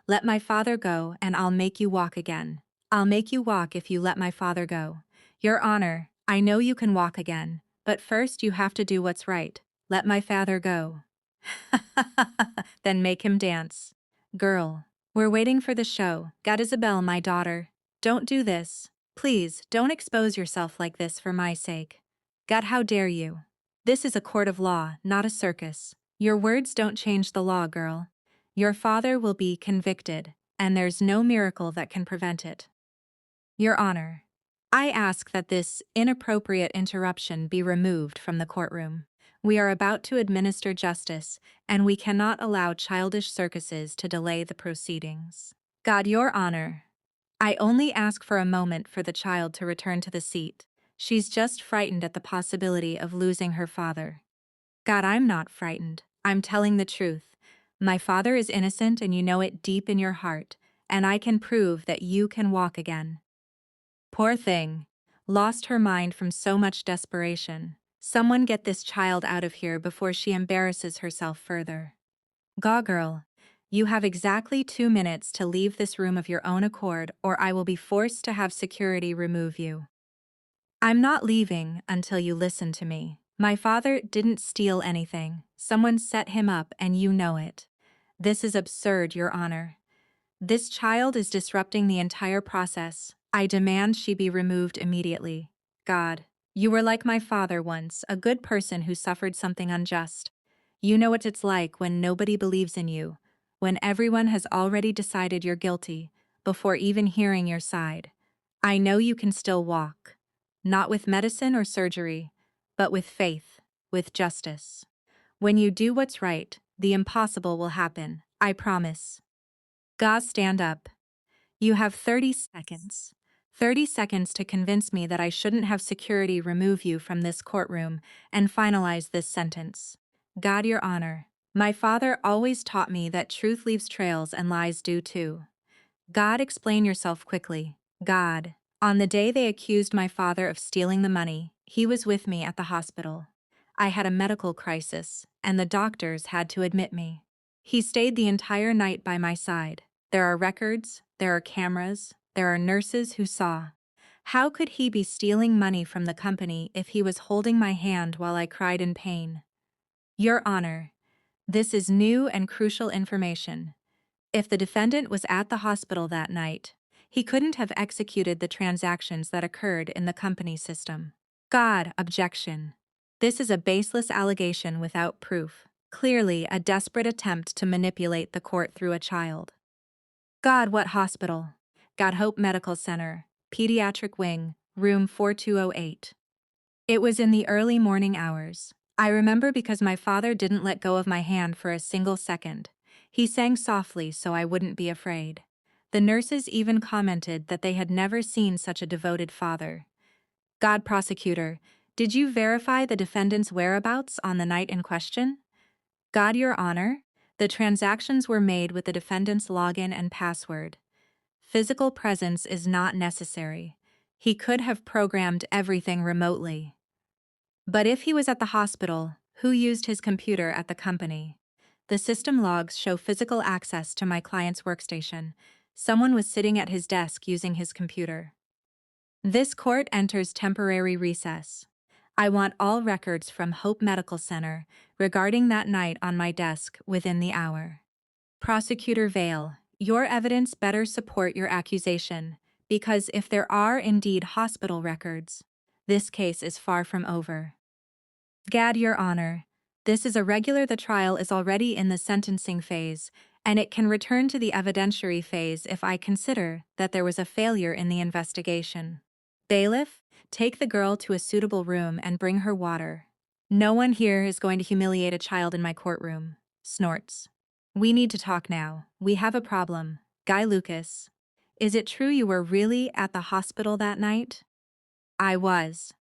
Let my father go, and I'll make you walk again. I'll make you walk if you let my father go. Your Honor, I know you can walk again, but first you have to do what's right. Let my father go. Then make him dance. Girl, we're waiting for the show. God, Isabel, my daughter. Don't do this. Please, don't expose yourself like this for my sake. God, how dare you? This is a court of law, not a circus. Your words don't change the law, girl. Your father will be convicted, and there's no miracle that can prevent it. Your Honor, I ask that this inappropriate interruption be removed from the courtroom. We are about to administer justice, and we cannot allow childish circuses to delay the proceedings. God, Your Honor, I only ask for a moment for the child to return to the seat. She's just frightened at the possibility of losing her father. God, I'm not frightened. I'm telling the truth. My father is innocent, and you know it deep in your heart, and I can prove that you can walk again. Poor thing. Lost her mind from so much desperation. Someone get this child out of here before she embarrasses herself further. Gaw girl, you have exactly 2 minutes to leave this room of your own accord, or I will be forced to have security remove you. I'm not leaving until you listen to me. My father didn't steal anything. Someone set him up, and you know it. This is absurd, Your Honor. This child is disrupting the entire process. I demand she be removed immediately. God, you were like my father once, a good person who suffered something unjust. You know what it's like when nobody believes in you, when everyone has already decided you're guilty, before even hearing your side. I know you can still walk. Not with medicine or surgery, but with faith, with justice. When you do what's right, the impossible will happen, I promise. God, stand up. You have 30 seconds. 30 seconds to convince me that I shouldn't have security remove you from this courtroom and finalize this sentence. God, Your Honor, my father always taught me that truth leaves trails and lies do too. God, explain yourself quickly. God, on the day they accused my father of stealing the money, he was with me at the hospital. I had a medical crisis, and the doctors had to admit me. He stayed the entire night by my side. There are records, there are cameras, there are nurses who saw. How could he be stealing money from the company if he was holding my hand while I cried in pain? Your Honor, this is new and crucial information. If the defendant was at the hospital that night, he couldn't have executed the transactions that occurred in the company system. God, objection. This is a baseless allegation without proof, clearly a desperate attempt to manipulate the court through a child. God, what hospital? God Hope Medical Center, Pediatric Wing, Room 4208. It was in the early morning hours. I remember because my father didn't let go of my hand for a single second. He sang softly so I wouldn't be afraid. The nurses even commented that they had never seen such a devoted father. God, prosecutor, did you verify the defendant's whereabouts on the night in question? God, Your Honor, the transactions were made with the defendant's login and password. Physical presence is not necessary. He could have programmed everything remotely. But if he was at the hospital, who used his computer at the company? The system logs show physical access to my client's workstation. Someone was sitting at his desk using his computer. This court enters temporary recess. I want all records from Hope Medical Center regarding that night on my desk within the hour. Prosecutor Vale, your evidence better support your accusation, because if there are indeed hospital records, this case is far from over. Gad, Your Honor, this is irregular. The trial is already in the sentencing phase, and it can return to the evidentiary phase if I consider that there was a failure in the investigation. Bailiff, take the girl to a suitable room and bring her water. No one here is going to humiliate a child in my courtroom. Snorts. We need to talk now. We have a problem. Guy Lucas. Is it true you were really at the hospital that night? I was.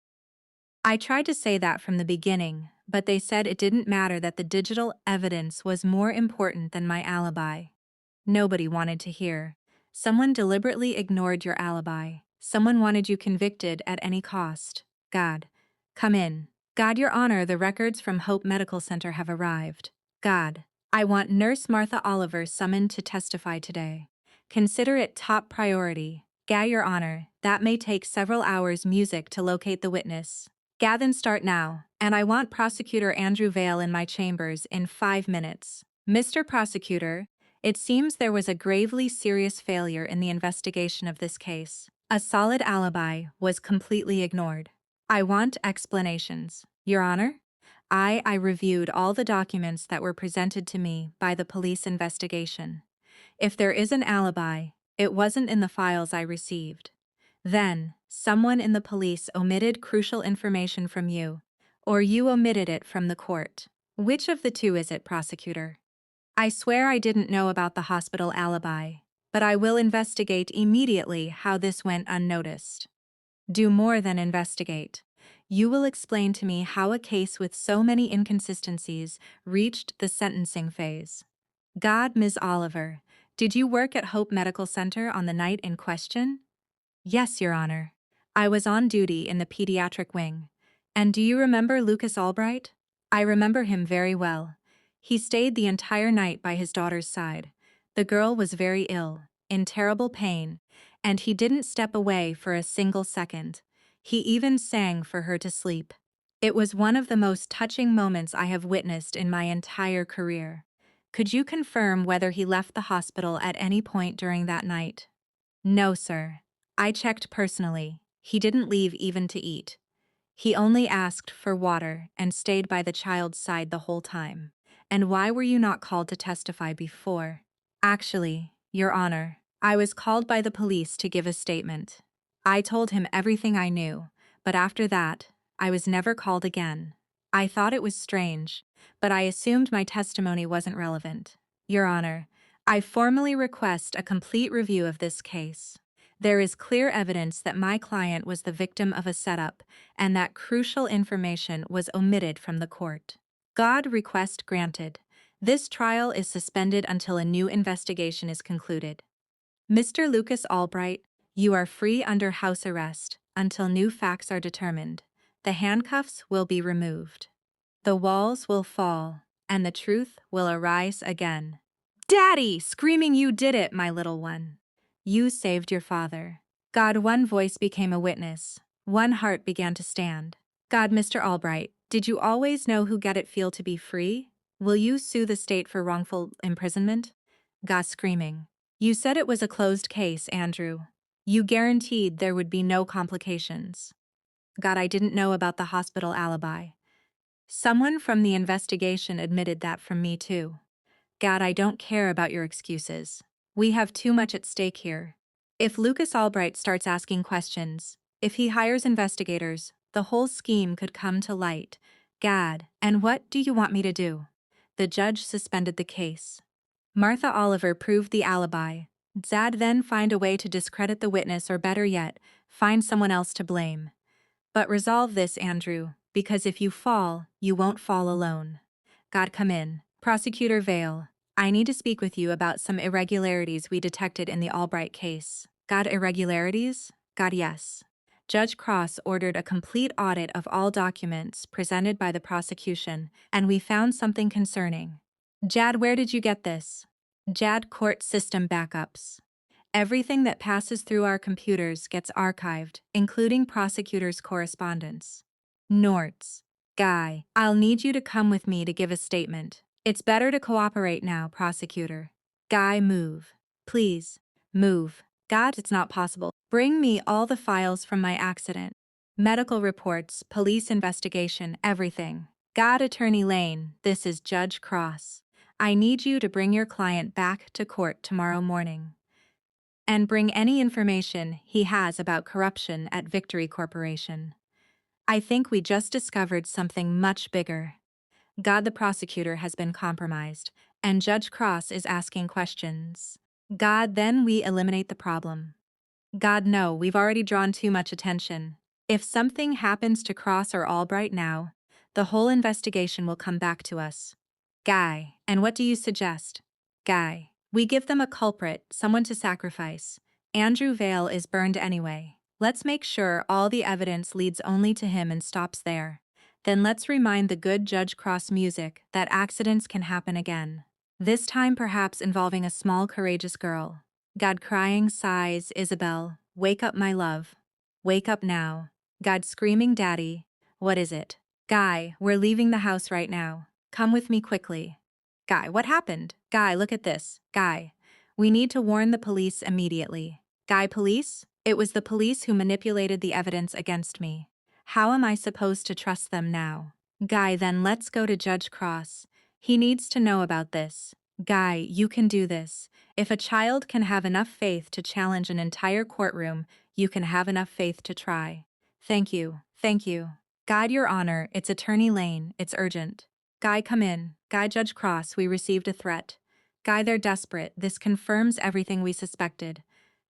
I tried to say that from the beginning, but they said it didn't matter, that the digital evidence was more important than my alibi. Nobody wanted to hear. Someone deliberately ignored your alibi. Someone wanted you convicted at any cost. God. Come in. God, Your Honor, the records from Hope Medical Center have arrived. God. I want Nurse Martha Oliver summoned to testify today. Consider it top priority. Your Honor, that may take several hours music to locate the witness. Then start now, and I want Prosecutor Andrew Vale in my chambers in 5 minutes. Mr. Prosecutor, it seems there was a gravely serious failure in the investigation of this case. A solid alibi was completely ignored. I want explanations. Your Honor? I reviewed all the documents that were presented to me by the police investigation. If there is an alibi, it wasn't in the files I received. Then, someone in the police omitted crucial information from you, or you omitted it from the court. Which of the two is it, Prosecutor? I swear I didn't know about the hospital alibi, but I will investigate immediately how this went unnoticed. Do more than investigate. You will explain to me how a case with so many inconsistencies reached the sentencing phase. Ms. Oliver, did you work at Hope Medical Center on the night in question? Yes, Your Honor. I was on duty in the pediatric wing. And do you remember Lucas Albright? I remember him very well. He stayed the entire night by his daughter's side. The girl was very ill, in terrible pain, and he didn't step away for a single second. He even sang for her to sleep. It was one of the most touching moments I have witnessed in my entire career. Could you confirm whether he left the hospital at any point during that night? No, sir. I checked personally. He didn't leave even to eat. He only asked for water and stayed by the child's side the whole time. And why were you not called to testify before? Actually, Your Honor, I was called by the police to give a statement. I told him everything I knew, but after that, I was never called again. I thought it was strange, but I assumed my testimony wasn't relevant. Your Honor, I formally request a complete review of this case. There is clear evidence that my client was the victim of a setup and that crucial information was omitted from the court. Request granted. This trial is suspended until a new investigation is concluded. Mr. Lucas Albright, you are free under house arrest until new facts are determined. The handcuffs will be removed. The walls will fall, and the truth will arise again. Daddy! Screaming, you did it, my little one. You saved your father. One voice became a witness. One heart began to stand. Mr. Albright, did you always know who get it feel to be free? Will you sue the state for wrongful imprisonment? Screaming. You said it was a closed case, Andrew. You guaranteed there would be no complications. I didn't know about the hospital alibi. Someone from the investigation admitted that from me too. I don't care about your excuses. We have too much at stake here. If Lucas Albright starts asking questions, if he hires investigators, the whole scheme could come to light. And what do you want me to do? The judge suspended the case. Martha Oliver proved the alibi. Then find a way to discredit the witness, or better yet, find someone else to blame. But resolve this, Andrew, because if you fall, you won't fall alone. Come in. Prosecutor Vale, I need to speak with you about some irregularities we detected in the Albright case. Irregularities? Yes. Judge Cross ordered a complete audit of all documents presented by the prosecution, and we found something concerning. Where did you get this? Court system backups. Everything that passes through our computers gets archived, including prosecutors' correspondence. Norts. I'll need you to come with me to give a statement. It's better to cooperate now, prosecutor. Move. Please, move. It's not possible. Bring me all the files from my accident. Medical reports, police investigation, everything. Attorney Lane, this is Judge Cross. I need you to bring your client back to court tomorrow morning. And bring any information he has about corruption at Victory Corporation. I think we just discovered something much bigger. The prosecutor has been compromised, and Judge Cross is asking questions. Then we eliminate the problem. No, we've already drawn too much attention. If something happens to Cross or Albright now, the whole investigation will come back to us. And what do you suggest? We give them a culprit, someone to sacrifice. Andrew Vale is burned anyway. Let's make sure all the evidence leads only to him and stops there. Then let's remind the good Judge Cross music that accidents can happen again. This time perhaps involving a small courageous girl. God crying sighs, Isabel, wake up my love. Wake up now. God screaming, Daddy, what is it? Guy, we're leaving the house right now. Come with me quickly. Guy, what happened? Guy, look at this. Guy, we need to warn the police immediately. Guy, police? It was the police who manipulated the evidence against me. How am I supposed to trust them now? Guy, then let's go to Judge Cross. He needs to know about this. Guy, you can do this. If a child can have enough faith to challenge an entire courtroom, you can have enough faith to try. Thank you. Thank you. God, Your Honor, it's Attorney Lane. It's urgent. Guy, come in. Guy, Judge Cross, we received a threat. Guy, they're desperate. This confirms everything we suspected.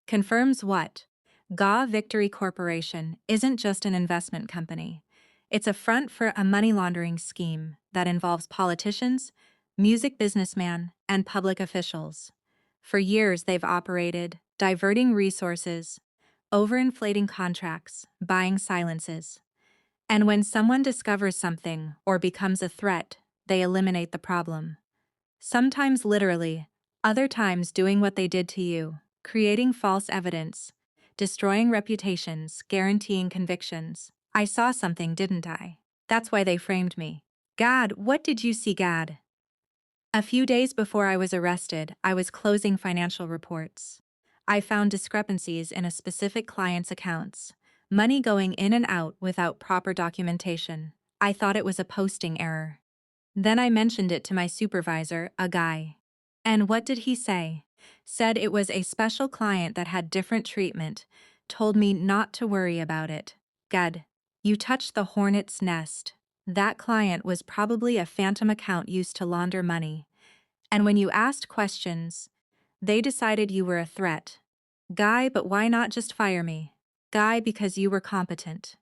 Confirms what? GA Victory Corporation isn't just an investment company. It's a front for a money laundering scheme that involves politicians, music businessmen, and public officials. For years, they've operated, diverting resources, overinflating contracts, buying silences. And when someone discovers something or becomes a threat, they eliminate the problem. Sometimes literally, other times doing what they did to you, creating false evidence, destroying reputations, guaranteeing convictions. I saw something, didn't I? That's why they framed me. God, what did you see, God? A few days before I was arrested, I was closing financial reports. I found discrepancies in a specific client's accounts, money going in and out without proper documentation. I thought it was a posting error. Then I mentioned it to my supervisor, a guy. And what did he say? Said it was a special client that had different treatment, told me not to worry about it. God, you touched the hornet's nest. That client was probably a phantom account used to launder money. And when you asked questions, they decided you were a threat. Guy, but why not just fire me? Guy, because you were competent.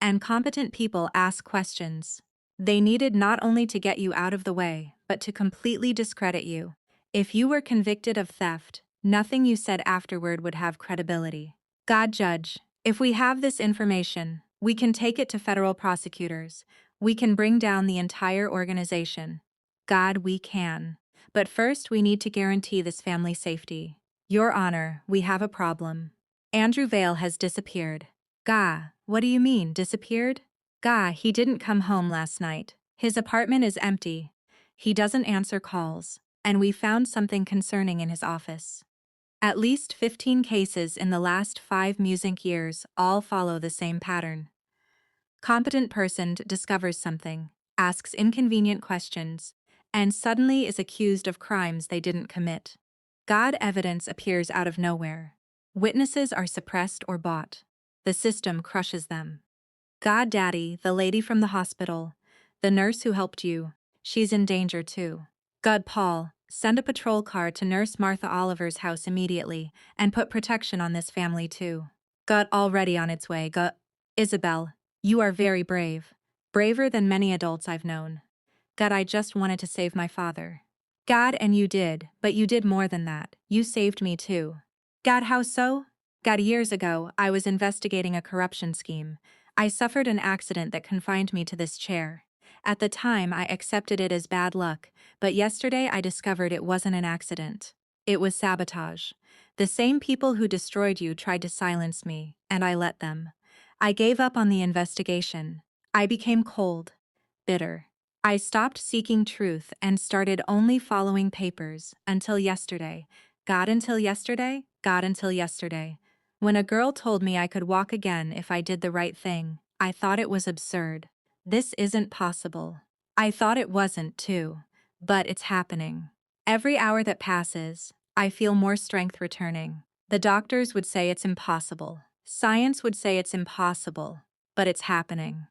And competent people ask questions. They needed not only to get you out of the way, but to completely discredit you. If you were convicted of theft, nothing you said afterward would have credibility. God, Judge, if we have this information, we can take it to federal prosecutors. We can bring down the entire organization. God, we can. But first, we need to guarantee this family's safety. Your Honor, we have a problem. Andrew Vale has disappeared. Gah, what do you mean, disappeared? Gah, he didn't come home last night. His apartment is empty. He doesn't answer calls, and we found something concerning in his office. At least 15 cases in the last 5 music years all follow the same pattern. Competent person discovers something, asks inconvenient questions, and suddenly is accused of crimes they didn't commit. God evidence appears out of nowhere. Witnesses are suppressed or bought. The system crushes them. God, Daddy, the lady from the hospital, the nurse who helped you, she's in danger too. God, Paul, send a patrol car to Nurse Martha Oliver's house immediately and put protection on this family too. God, already on its way. God, Isabel, you are very brave. Braver than many adults I've known. God, I just wanted to save my father. God, and you did, but you did more than that. You saved me too. God, how so? God, years ago, I was investigating a corruption scheme. I suffered an accident that confined me to this chair. At the time, I accepted it as bad luck, but yesterday I discovered it wasn't an accident. It was sabotage. The same people who destroyed you tried to silence me, and I let them. I gave up on the investigation. I became cold, bitter. I stopped seeking truth and started only following papers until yesterday. God, until yesterday? God, until yesterday. When a girl told me I could walk again if I did the right thing, I thought it was absurd. This isn't possible. I thought it wasn't, too. But it's happening. Every hour that passes, I feel more strength returning. The doctors would say it's impossible. Science would say it's impossible. But it's happening.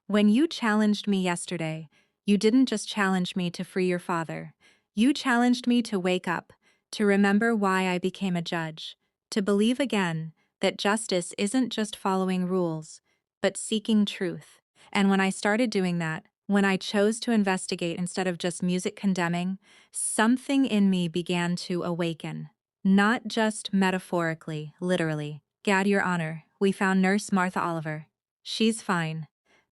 When you challenged me yesterday, you didn't just challenge me to free your father. You challenged me to wake up, to remember why I became a judge, to believe again that justice isn't just following rules, but seeking truth. And when I started doing that, when I chose to investigate instead of just music condemning, something in me began to awaken. Not just metaphorically, literally. Gad, Your Honor, we found Nurse Martha Oliver. She's fine.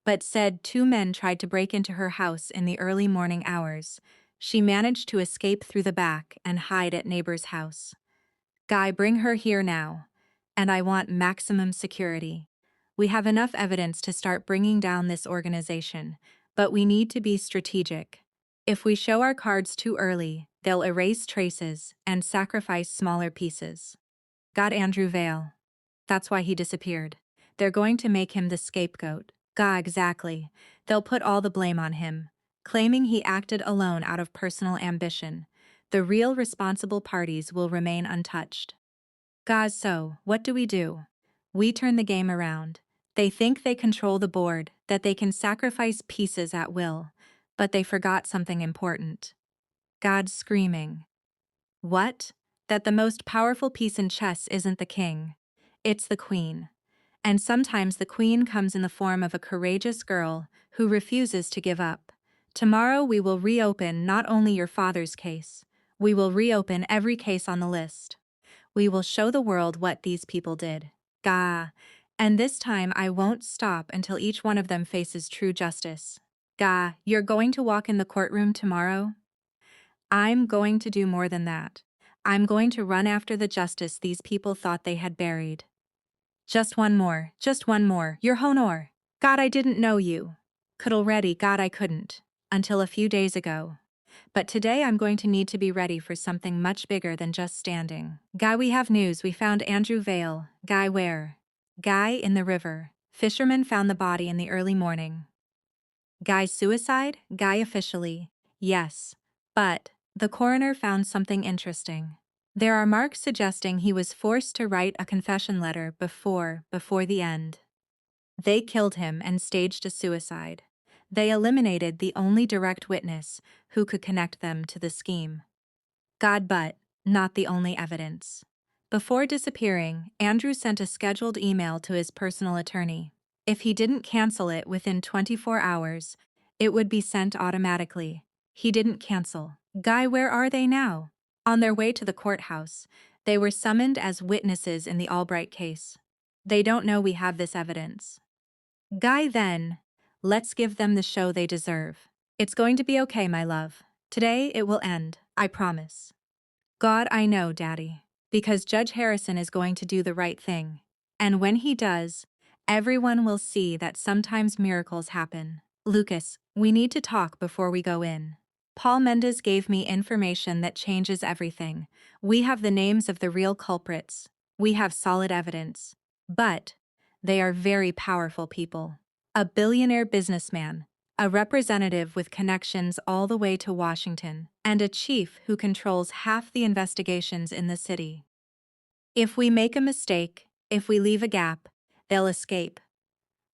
But said 2 men tried to break into her house in the early morning hours. She managed to escape through the back and hide at neighbor's house. Guy, bring her here now. And I want maximum security. We have enough evidence to start bringing down this organization, but we need to be strategic. If we show our cards too early, they'll erase traces and sacrifice smaller pieces. Got Andrew Vale. That's why he disappeared. They're going to make him the scapegoat. Exactly. They'll put all the blame on him, claiming he acted alone out of personal ambition. The real responsible parties will remain untouched. So, what do? We turn the game around. They think they control the board, that they can sacrifice pieces at will, but they forgot something important. God screaming. What? That the most powerful piece in chess isn't the king. It's the queen. And sometimes the queen comes in the form of a courageous girl who refuses to give up. Tomorrow we will reopen not only your father's case, we will reopen every case on the list. We will show the world what these people did. And this time I won't stop until each one of them faces true justice. You're going to walk in the courtroom tomorrow? I'm going to do more than that. I'm going to run after the justice these people thought they had buried. Just one more, your honor. I didn't know you. Could already, I couldn't. Until a few days ago. But today I'm going to need to be ready for something much bigger than just standing. We have news. We found Andrew Vale. Where? In the river. Fishermen found the body in the early morning. Suicide? Officially. Yes. But the coroner found something interesting. There are marks suggesting he was forced to write a confession letter before the end. They killed him and staged a suicide. They eliminated the only direct witness who could connect them to the scheme. But not the only evidence. Before disappearing, Andrew sent a scheduled email to his personal attorney. If he didn't cancel it within 24 hours, it would be sent automatically. He didn't cancel. Where are they now? On their way to the courthouse. They were summoned as witnesses in the Albright case. They don't know we have this evidence. Then, let's give them the show they deserve. It's going to be okay, my love. Today it will end, I promise. I know, Daddy. Because Judge Harrison is going to do the right thing. And when he does, everyone will see that sometimes miracles happen. Lucas, we need to talk before we go in. Paul Mendes gave me information that changes everything. We have the names of the real culprits. We have solid evidence. But they are very powerful people. A billionaire businessman, a representative with connections all the way to Washington, and a chief who controls half the investigations in the city. If we make a mistake, if we leave a gap, they'll escape.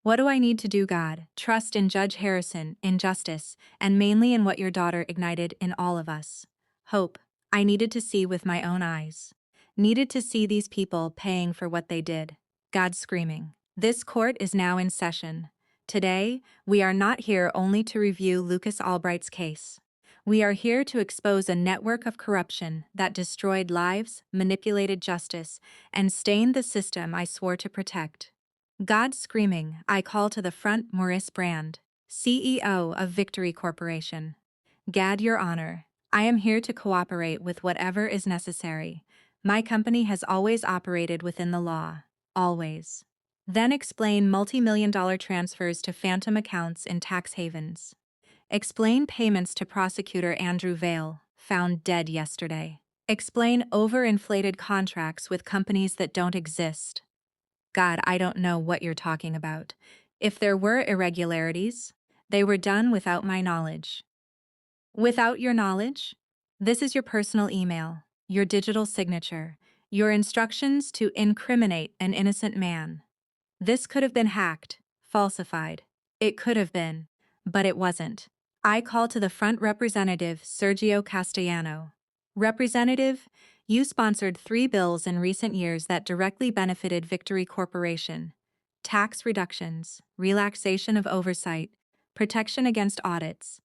What do I need to do, God? Trust in Judge Harrison, in justice, and mainly in what your daughter ignited in all of us. Hope. I needed to see with my own eyes. Needed to see these people paying for what they did. God screaming. This court is now in session. Today, we are not here only to review Lucas Albright's case. We are here to expose a network of corruption that destroyed lives, manipulated justice, and stained the system I swore to protect. God screaming, I call to the front Maurice Brand, CEO of Victory Corporation. Your Honor, I am here to cooperate with whatever is necessary. My company has always operated within the law. Always. Then explain multi-million-dollar transfers to phantom accounts in tax havens. Explain payments to prosecutor Andrew Vale, found dead yesterday. Explain overinflated contracts with companies that don't exist. I don't know what you're talking about. If there were irregularities, they were done without my knowledge. Without your knowledge? This is your personal email, your digital signature, your instructions to incriminate an innocent man. This could have been hacked, falsified. It could have been, but it wasn't. I call to the front representative, Sergio Castellano. Representative, you sponsored 3 bills in recent years that directly benefited Victory Corporation. Tax reductions, relaxation of oversight, protection against audits.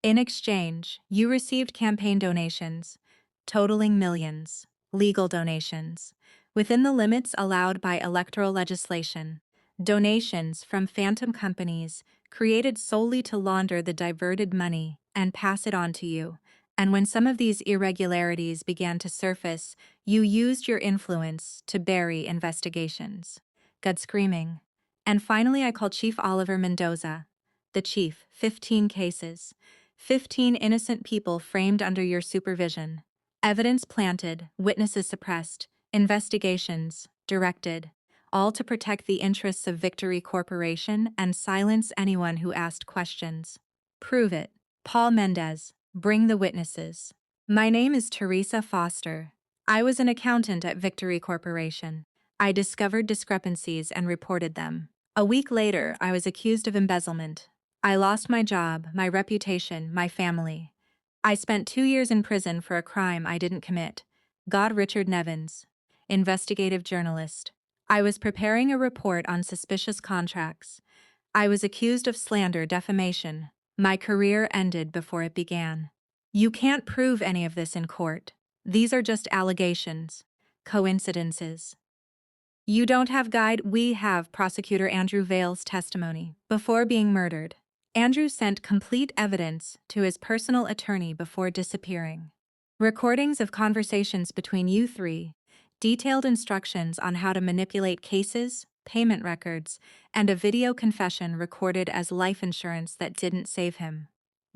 In exchange, you received campaign donations, totaling millions, legal donations, within the limits allowed by electoral legislation. Donations from phantom companies created solely to launder the diverted money and pass it on to you, And when some of these irregularities began to surface, you used your influence to bury investigations. God screaming. And finally, I called Chief Oliver Mendoza. The chief, 15 cases. 15 innocent people framed under your supervision. Evidence planted, witnesses suppressed, investigations directed, all to protect the interests of Victory Corporation and silence anyone who asked questions. Prove it. Paul Mendez, bring the witnesses. My name is Teresa Foster. I was an accountant at Victory Corporation. I discovered discrepancies and reported them. A week later, I was accused of embezzlement. I lost my job, my reputation, my family. I spent 2 years in prison for a crime I didn't commit. God Richard Nevins, investigative journalist. I was preparing a report on suspicious contracts. I was accused of slander, defamation. My career ended before it began. You can't prove any of this in court. These are just allegations, coincidences. You don't have guide, we have Prosecutor Andrew Vale's testimony. Before being murdered, Andrew sent complete evidence to his personal attorney before disappearing. Recordings of conversations between you three, detailed instructions on how to manipulate cases, payment records, and a video confession recorded as life insurance that didn't save him.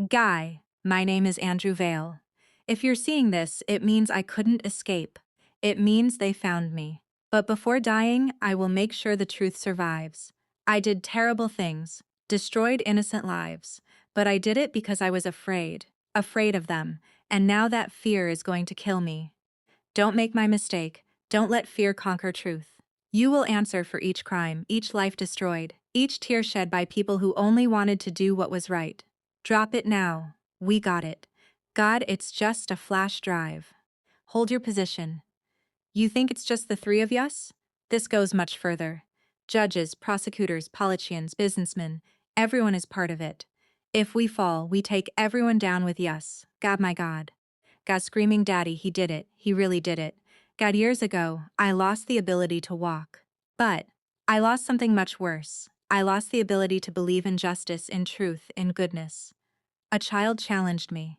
Guy, my name is Andrew Vale. If you're seeing this, it means I couldn't escape. It means they found me. But before dying, I will make sure the truth survives. I did terrible things, destroyed innocent lives, but I did it because I was afraid of them, and now that fear is going to kill me. Don't make my mistake. Don't let fear conquer truth. You will answer for each crime, each life destroyed, each tear shed by people who only wanted to do what was right. Drop it now. We got it. God, it's just a flash drive. Hold your position. You think it's just the three of us? This goes much further. Judges, prosecutors, politicians, businessmen, everyone is part of it. If we fall, we take everyone down with us. God, my God. God screaming, Daddy, he did it. He really did it. God, years ago, I lost the ability to walk. But I lost something much worse. I lost the ability to believe in justice, in truth, in goodness. A child challenged me.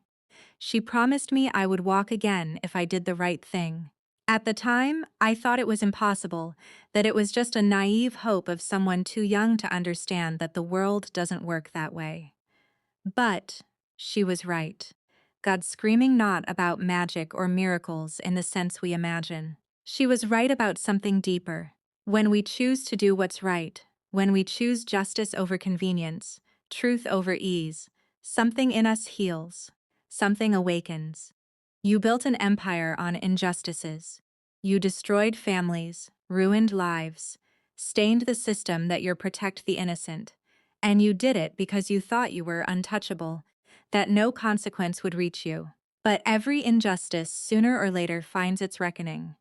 She promised me I would walk again if I did the right thing. At the time, I thought it was impossible, that it was just a naive hope of someone too young to understand that the world doesn't work that way. But she was right. God screaming not about magic or miracles in the sense we imagine. She was right about something deeper. When we choose to do what's right, when we choose justice over convenience, truth over ease, something in us heals, something awakens. You built an empire on injustices. You destroyed families, ruined lives, stained the system that you protect the innocent. And you did it because you thought you were untouchable, that no consequence would reach you. But every injustice sooner or later finds its reckoning.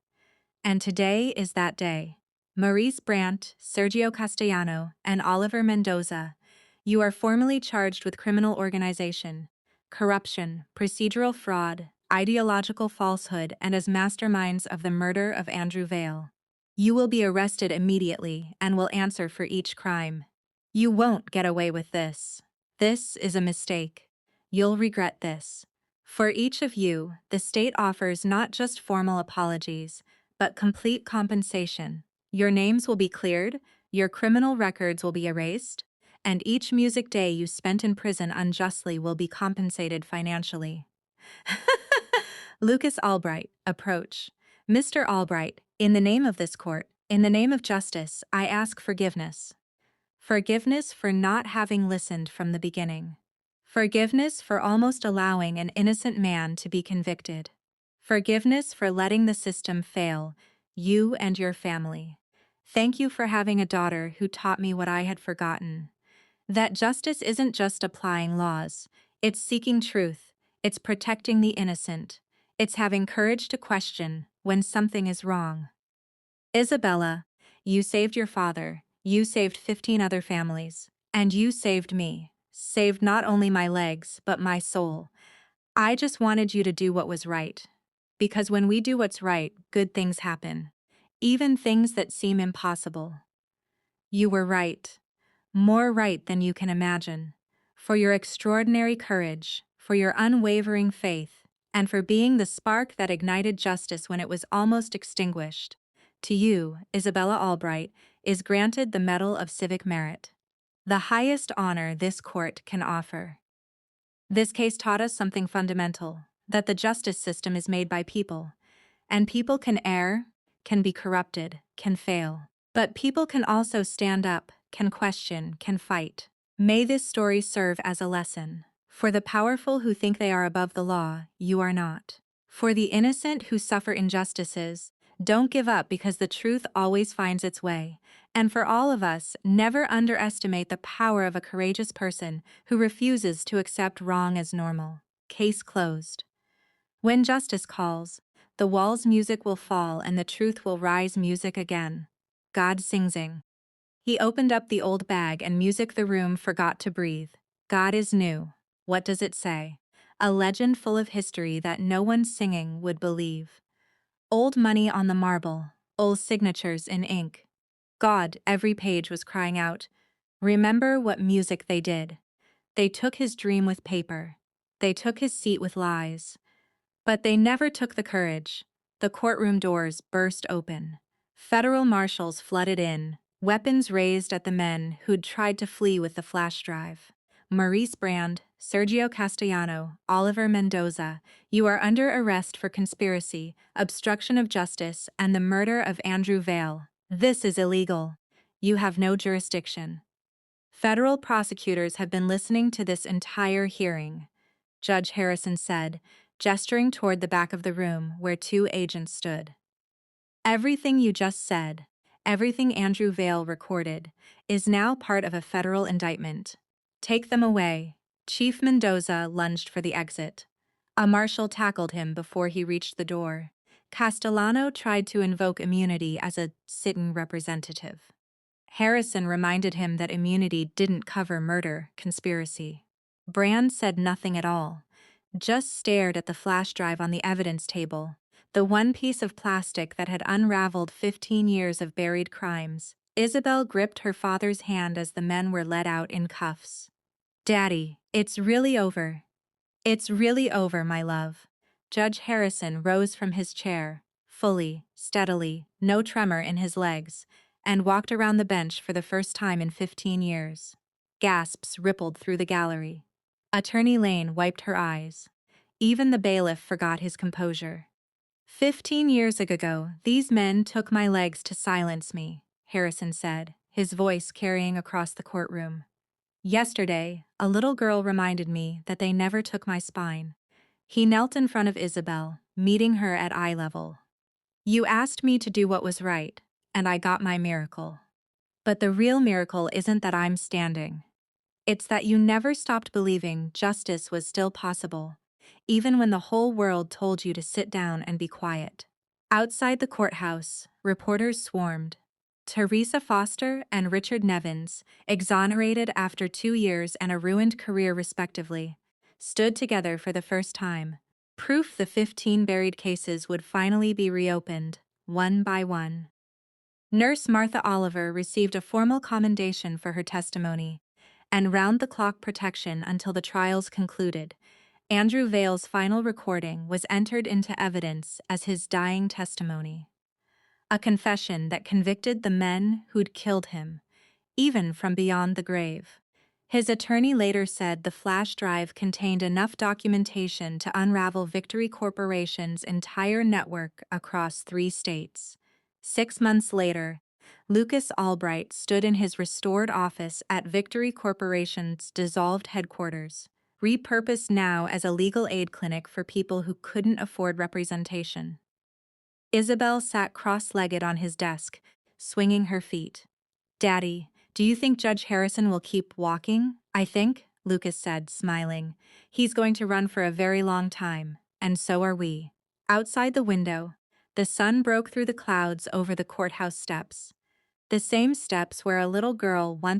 And today is that day. Maurice Brandt, Sergio Castellano, and Oliver Mendoza, you are formally charged with criminal organization, corruption, procedural fraud, ideological falsehood, and as masterminds of the murder of Andrew Vale. You will be arrested immediately and will answer for each crime. You won't get away with this. This is a mistake. You'll regret this. For each of you, the state offers not just formal apologies, but complete compensation. Your names will be cleared, your criminal records will be erased, and each music day you spent in prison unjustly will be compensated financially. Lucas Albright, approach. Mr. Albright, in the name of this court, in the name of justice, I ask forgiveness. Forgiveness for not having listened from the beginning. Forgiveness for almost allowing an innocent man to be convicted. Forgiveness for letting the system fail, you and your family. Thank you for having a daughter who taught me what I had forgotten. That justice isn't just applying laws, it's seeking truth, it's protecting the innocent, it's having courage to question when something is wrong. Isabella, you saved your father, you saved 15 other families, and you saved me, saved not only my legs, but my soul. I just wanted you to do what was right. Because when we do what's right, good things happen, even things that seem impossible. You were right, more right than you can imagine, for your extraordinary courage, for your unwavering faith, and for being the spark that ignited justice when it was almost extinguished. To you, Isabella Albright, is granted the Medal of Civic Merit, the highest honor this court can offer. This case taught us something fundamental, that the justice system is made by people, and people can err, can be corrupted, can fail. But people can also stand up, can question, can fight. May this story serve as a lesson. For the powerful who think they are above the law, you are not. For the innocent who suffer injustices, don't give up because the truth always finds its way. And for all of us, never underestimate the power of a courageous person who refuses to accept wrong as normal. Case closed. When justice calls, the wall's music will fall and the truth will rise music again. God sing. He opened up the old bag and music the room forgot to breathe. God is new. What does it say? A legend full of history that no one singing would believe. Old money on the marble, old signatures in ink. God, every page was crying out. Remember what music they did. They took his dream with paper. They took his seat with lies. But they never took the courage. The courtroom doors burst open. Federal marshals flooded in, weapons raised at the men who'd tried to flee with the flash drive. Maurice Brand, Sergio Castellano, Oliver Mendoza, you are under arrest for conspiracy, obstruction of justice, and the murder of Andrew Vale. This is illegal. You have no jurisdiction. Federal prosecutors have been listening to this entire hearing, Judge Harrison said, gesturing toward the back of the room where two agents stood. Everything you just said, everything Andrew Vale recorded, is now part of a federal indictment. Take them away. Chief Mendoza lunged for the exit. A marshal tackled him before he reached the door. Castellano tried to invoke immunity as a sitting representative. Harrison reminded him that immunity didn't cover murder, conspiracy. Brand said nothing at all, just stared at the flash drive on the evidence table, the one piece of plastic that had unraveled 15 years of buried crimes. Isabel gripped her father's hand as the men were led out in cuffs. Daddy, it's really over. It's really over, my love. Judge Harrison rose from his chair, fully, steadily, no tremor in his legs, and walked around the bench for the first time in 15 years. Gasps rippled through the gallery. Attorney Lane wiped her eyes. Even the bailiff forgot his composure. 15 years ago, these men took my legs to silence me, Harrison said, his voice carrying across the courtroom. Yesterday, a little girl reminded me that they never took my spine. He knelt in front of Isabel, meeting her at eye level. You asked me to do what was right, and I got my miracle. But the real miracle isn't that I'm standing. It's that you never stopped believing justice was still possible, even when the whole world told you to sit down and be quiet. Outside the courthouse, reporters swarmed. Teresa Foster and Richard Nevins, exonerated after 2 years and a ruined career respectively, stood together for the first time. Proof the 15 buried cases would finally be reopened, one by one. Nurse Martha Oliver received a formal commendation for her testimony, and round-the-clock protection until the trials concluded. Andrew Vale's final recording was entered into evidence as his dying testimony. A confession that convicted the men who'd killed him, even from beyond the grave. His attorney later said the flash drive contained enough documentation to unravel Victory Corporation's entire network across 3 states. 6 months later, Lucas Albright stood in his restored office at Victory Corporation's dissolved headquarters, repurposed now as a legal aid clinic for people who couldn't afford representation. Isabel sat cross-legged on his desk, swinging her feet. Daddy, do you think Judge Harrison will keep walking? I think, Lucas said, smiling. He's going to run for a very long time, and so are we. Outside the window, the sun broke through the clouds over the courthouse steps. The same steps where a little girl once